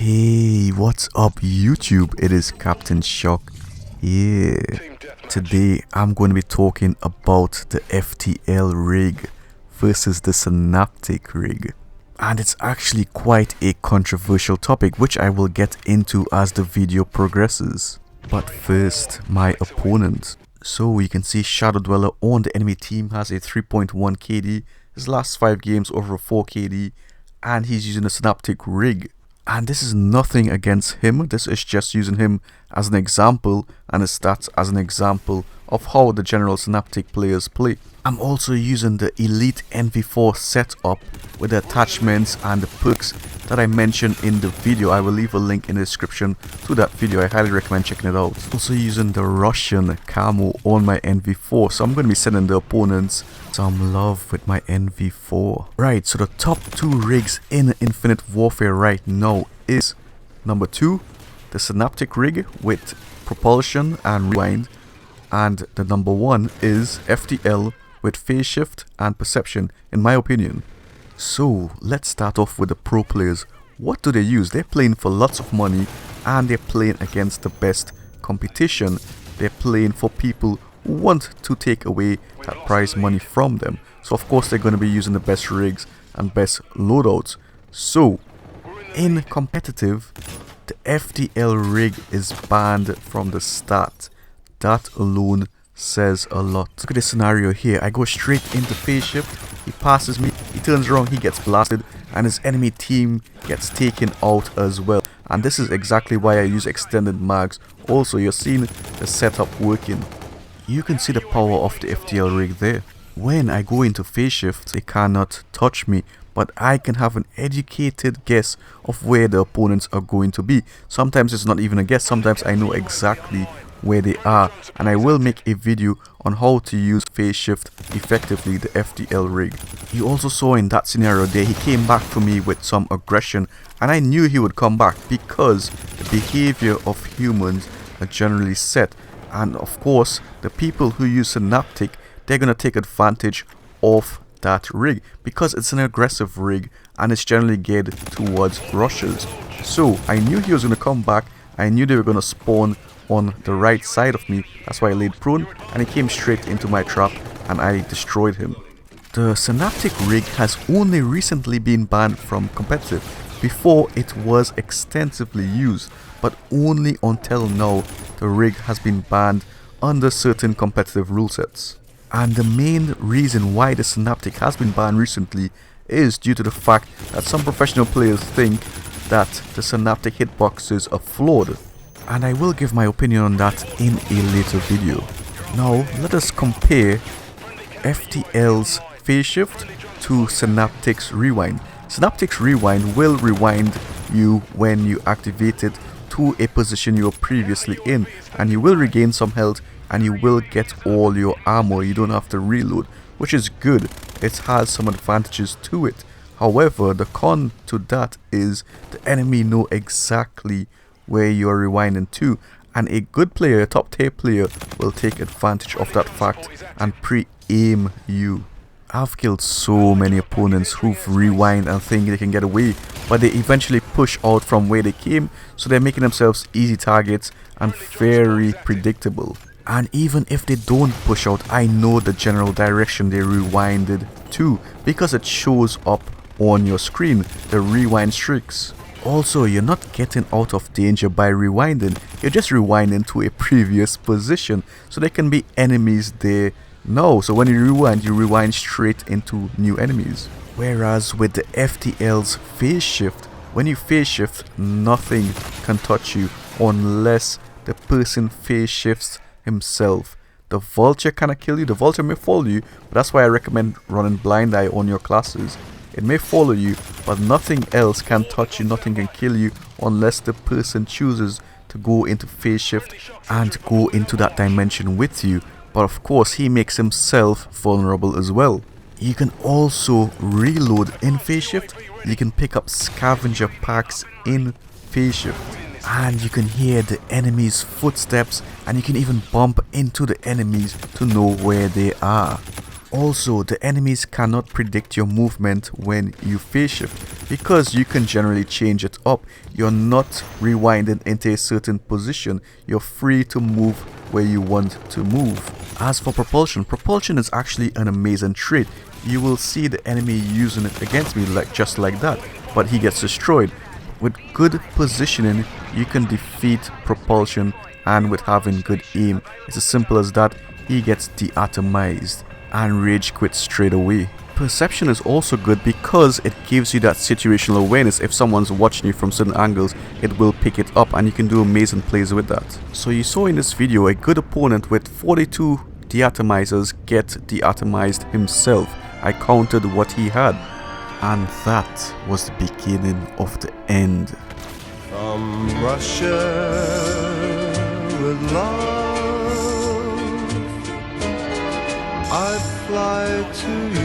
Hey, what's up YouTube? It is Captain Shock here. Today I'm going to be talking about the FTL rig versus the Synaptic rig. And it's actually quite a controversial topic, which I will get into as the video progresses. But first, my opponent. So you can see Shadow Dweller on the enemy team has a 3.1 KD, his last 5 games over 4 KD, and he's using a Synaptic rig. And this is nothing against him, this is just using him as an example and his stats as an example of how the general Synaptic players play. I'm also using the Elite NV4 setup with the attachments and the perks that I mentioned in the video. I will leave a link in the description to that video. I highly recommend checking it out. Also using the Russian camo on my NV4, so I'm going to be sending the opponents some love with my NV4. Right, so the top 2 rigs in Infinite Warfare right now is number 2, the Synaptic rig with Propulsion and Rewind, and the number 1 is FTL with Phase Shift and Perception, in my opinion. So let's start off with the pro players. What do they use? They're playing for lots of money and they're playing against the best competition. They're playing for people who want to take away that prize money from them. So of course they're going to be using the best rigs and best loadouts. So in competitive, the FTL rig is banned from the start. That alone says a lot. Look at this scenario here. I go straight into Phase Shift, he passes me, he turns around, he gets blasted, and his enemy team gets taken out as well. And this is exactly why I use extended mags. Also, you're seeing the setup working. You can see the power of the FTL rig there. When I go into Phase Shift, they cannot touch me, but I can have an educated guess of where the opponents are going to be. Sometimes it's not even a guess, sometimes I know exactly where they are, and I will make a video on how to use Phase Shift effectively, the FTL rig. You also saw in that scenario there, he came back to me with some aggression, and I knew he would come back because the behavior of humans are generally set, and of course the people who use Synaptic, they're going to take advantage of that rig because it's an aggressive rig and it's generally geared towards rushes. So I knew he was going to come back, I knew they were going to spawn on the right side of me. That's why I laid prone and he came straight into my trap and I destroyed him. The Synaptic rig has only recently been banned from competitive. Before it was extensively used, but only until now the rig has been banned under certain competitive rule sets. And the main reason why the Synaptic has been banned recently is due to the fact that some professional players think that the Synaptic hitboxes are flawed. And I will give my opinion on that in a later video. Now let us compare FTL's Phase Shift to Synaptic's Rewind. Synaptic's Rewind will rewind you when you activate it to a position you were previously in, and you will regain some health and you will get all your armor. You don't have to reload, which is good. It has some advantages to it. However, the con to that is the enemy know exactly where you are rewinding to, and a good player, a top tier player, will take advantage of that fact and pre-aim you. I've killed so many opponents who've rewind and think they can get away, but they eventually push out from where they came, so they're making themselves easy targets and very predictable. And even if they don't push out, I know the general direction they rewinded to because it shows up on your screen, the rewind streaks. Also, you're not getting out of danger by rewinding, you're just rewinding to a previous position, so there can be enemies there now. So when you rewind straight into new enemies. Whereas with the FTL's Phase Shift, when you Phase Shift, nothing can touch you unless the person Phase Shifts himself. The Vulture cannot kill you, the Vulture may follow you, but that's why I recommend running Blind Eye on your classes. It may follow you, but nothing else can touch you, nothing can kill you unless the person chooses to go into Phase Shift and go into that dimension with you. But of course he makes himself vulnerable as well. You can also reload in Phase Shift, you can pick up scavenger packs in Phase Shift, and you can hear the enemy's footsteps, and you can even bump into the enemies to know where they are. Also, the enemies cannot predict your movement when you phase shift because you can generally change it up. You're not rewinding into a certain position. You're free to move where you want to move. As for propulsion, propulsion is actually an amazing trait. You will see the enemy using it against me just like that, but he gets destroyed. With good positioning, you can defeat propulsion, and with having good aim, it's as simple as that. He gets de-atomized and rage quit straight away. Perception is also good because it gives you that situational awareness. If someone's watching you from certain angles, it will pick it up and you can do amazing plays with that. So you saw in this video a good opponent with 42 de-atomizers get de-atomized himself. I counted what he had, and that was the beginning of the end. From Russia with love, I fly to you.